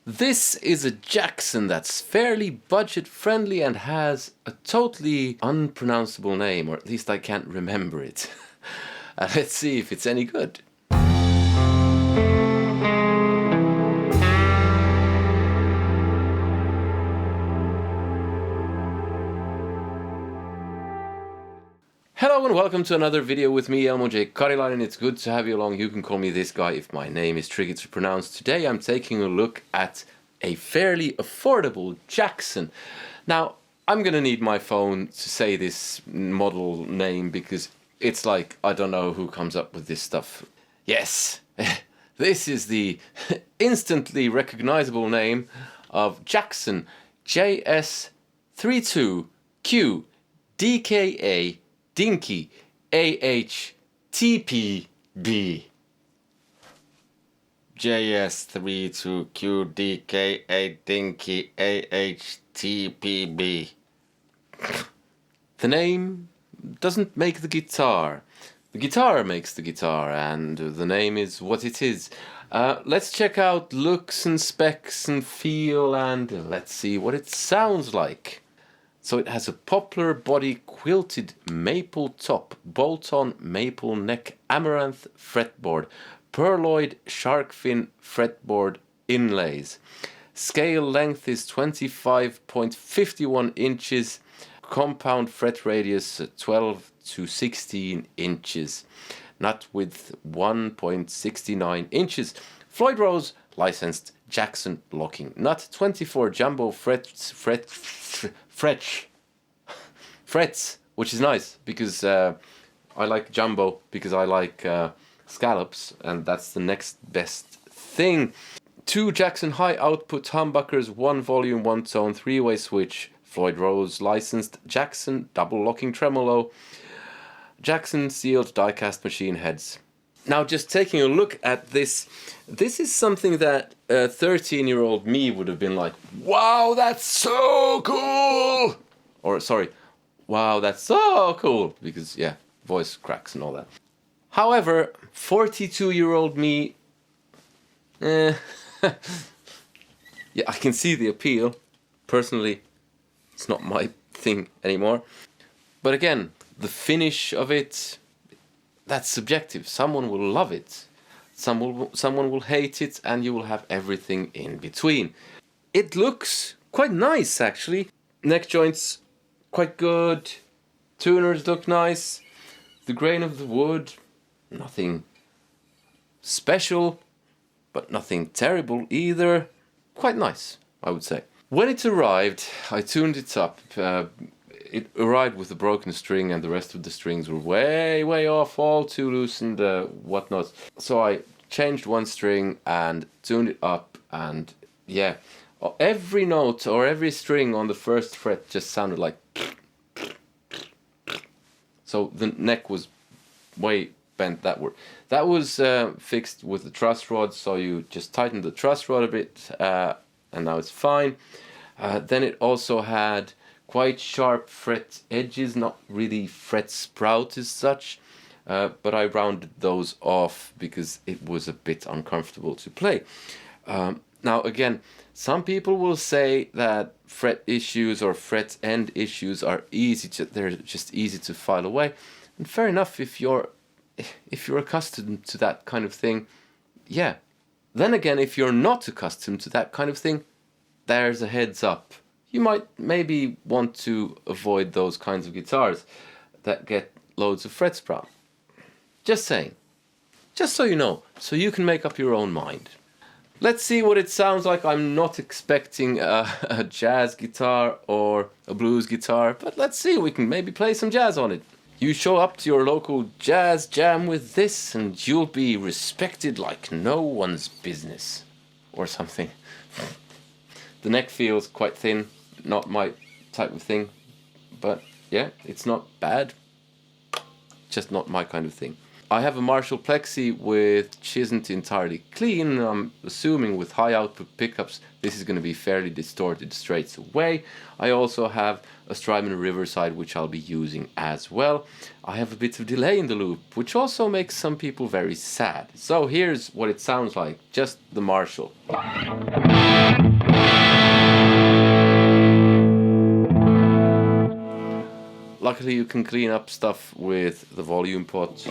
This is a Jackson that's fairly budget friendly and has a totally unpronounceable name, or at least I can't remember it. Let's see if it's any good. Hello and welcome to another video with me, Elmo J. Karilainen. It's good to have you along. You can call me this guy if my name is tricky to pronounce. Today I'm taking a look at a fairly affordable Jackson. Now, I'm gonna need my phone to say this model name because it's like, I don't know who comes up with this stuff. Yes, this is the instantly recognizable name of Jackson JS32Q Dinky AHTPB. JS32Q Dinky AHTPB. The name doesn't make the guitar. The guitar makes the guitar, and the name is what it is. Let's check out looks and specs and feel, and let's see what it sounds like. So it has a poplar body, quilted maple top, bolt-on maple neck, amaranth fretboard, pearloid shark fin fretboard inlays. Scale length is 25.51 inches, compound fret radius 12 to 16 inches, nut width 1.69 inches. Floyd Rose licensed Jackson locking nut, 24 jumbo frets, which is nice because I like jumbo because I like scallops, and that's the next best thing. 2 Jackson high output humbuckers, 1 volume, 1 tone, 3-way switch. Floyd Rose licensed Jackson double locking tremolo. Jackson sealed die-cast machine heads. Now, just taking a look at this, this is something that a 13-year-old me would have been like, wow, that's so cool! Or, sorry, wow, that's so cool! Because, yeah, voice cracks and all that. However, 42-year-old me, yeah, I can see the appeal. Personally, it's not my thing anymore. But again, the finish of it, that's subjective. Someone will love it, someone will hate it, and you will have everything in between. It looks quite nice, actually. Neck joints, quite good. Tuners look nice. The grain of the wood, nothing special, but nothing terrible either. Quite nice, I would say. When it arrived, I tuned it up. It arrived with a broken string, and the rest of the strings were way off, all too loose and whatnot. So I changed one string and tuned it up, and yeah, every note or every string on the first fret just sounded like. So the neck was way bent that word. That was fixed with the truss rod, so you just tighten the truss rod a bit, and now it's fine. Then it also had quite sharp fret edges, not really fret sprout as such, but I rounded those off because it was a bit uncomfortable to play. Now again, some people will say that fret issues or fret end issues are they're just easy to file away, and fair enough if you're accustomed to that kind of thing, yeah. Then again, if you're not accustomed to that kind of thing, there's a heads up. You might maybe want to avoid those kinds of guitars that get loads of fret sprout. Just saying. Just so you know, so you can make up your own mind. Let's see what it sounds like. I'm not expecting a jazz guitar or a blues guitar, but let's see, we can maybe play some jazz on it. You show up to your local jazz jam with this and you'll be respected like no one's business. Or something. The neck feels quite thin. Not my type of thing, but yeah, it's not bad, just not my kind of thing. I have a Marshall Plexi which isn't entirely clean. I'm assuming with high output pickups this is going to be fairly distorted straight away. I also have a Strymon Riverside which I'll be using as well. I have a bit of delay in the loop, which also makes some people very sad. So here's what it sounds like, just the Marshall. luckily you can clean up stuff with the volume pots.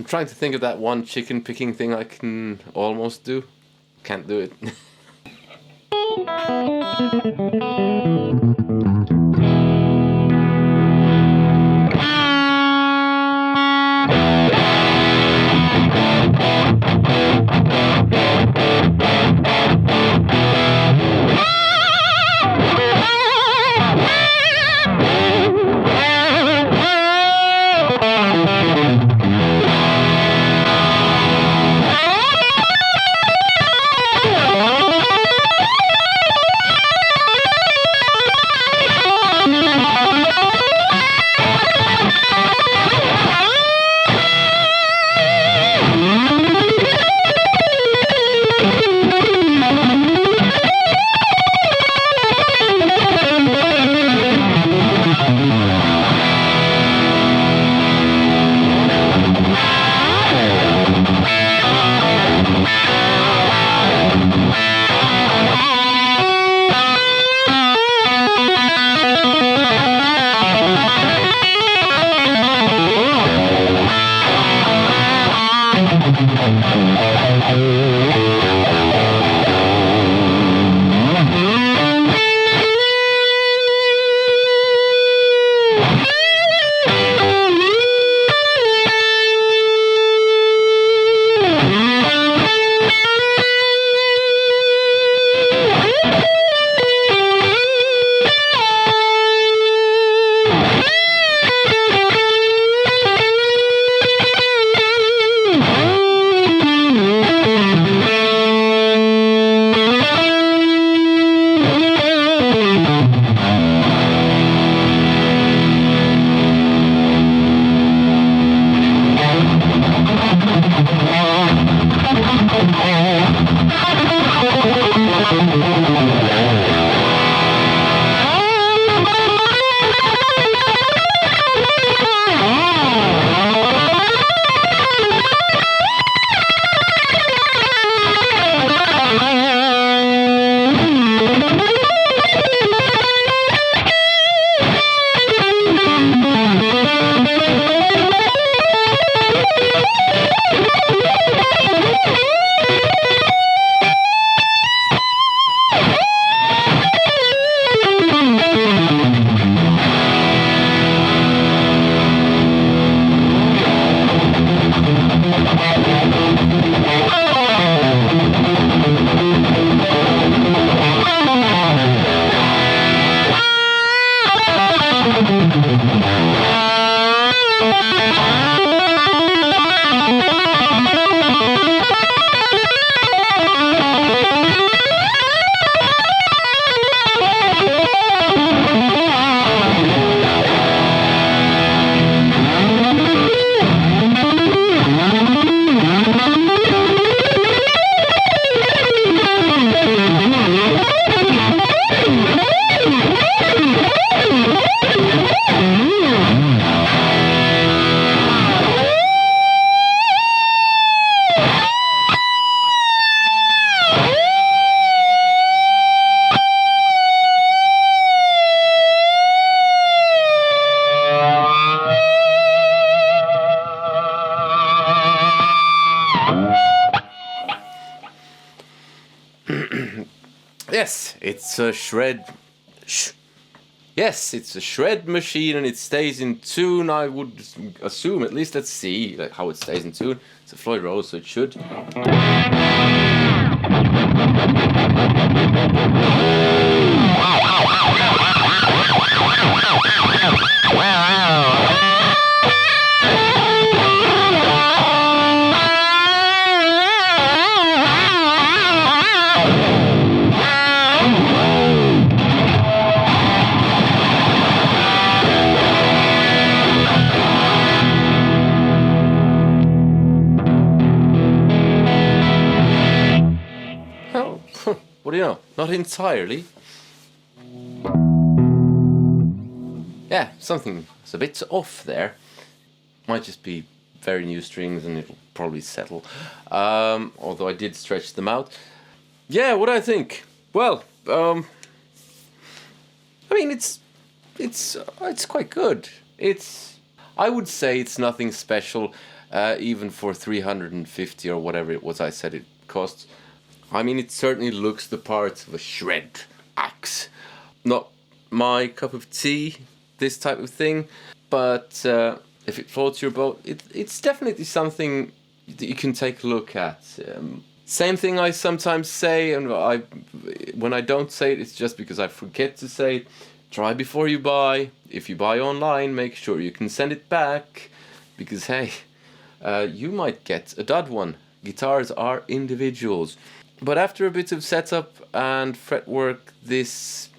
Trying to think of that one chicken picking thing I can almost do. Can't do it. Yes, it's a shred. Yes, it's a shred machine and it stays in tune, I would assume. At least let's see how it stays in tune. It's a Floyd Rose, so it should. Oh, what do you know? Not entirely. Yeah, something's a bit off there. Might just be very new strings and it'll probably settle. Although I did stretch them out. Yeah, what do I think? Well, I mean, it's quite good. I would say it's nothing special, even for 350 or whatever it was I said it costs. I mean, it certainly looks the part of a shred axe. Not my cup of tea, this type of thing, but if it floats your boat, it's definitely something that you can take a look at. Same thing I sometimes say, and when I don't say it, it's just because I forget to say it. Try before you buy. If you buy online, make sure you can send it back, because hey, you might get a dud one. Guitars are individuals. But after a bit of setup and fretwork, it's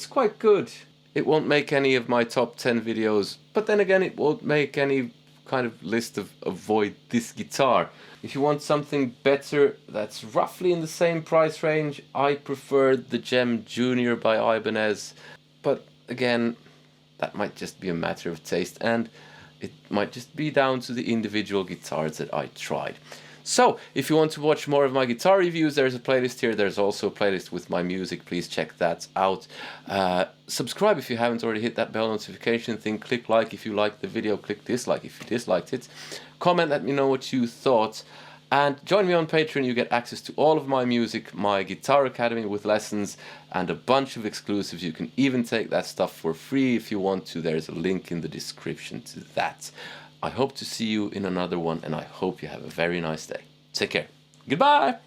quite good. It won't make any of my top 10 videos, but then again, it won't make any kind of list of avoid this guitar. If you want something better that's roughly in the same price range, I prefer the Gem Junior by Ibanez. But again, that might just be a matter of taste, and it might just be down to the individual guitars that I tried. So, if you want to watch more of my guitar reviews, there's a playlist here. There's also a playlist with my music. Please check that out. Subscribe if you haven't already. Hit that bell notification thing. Click like if you liked the video. Click dislike if you disliked it. Comment, let me know what you thought. And join me on Patreon. You get access to all of my music, my Guitar Academy with lessons, and a bunch of exclusives. You can even take that stuff for free if you want to. There's a link in the description to that. I hope to see you in another one, and I hope you have a very nice day. Take care. Goodbye!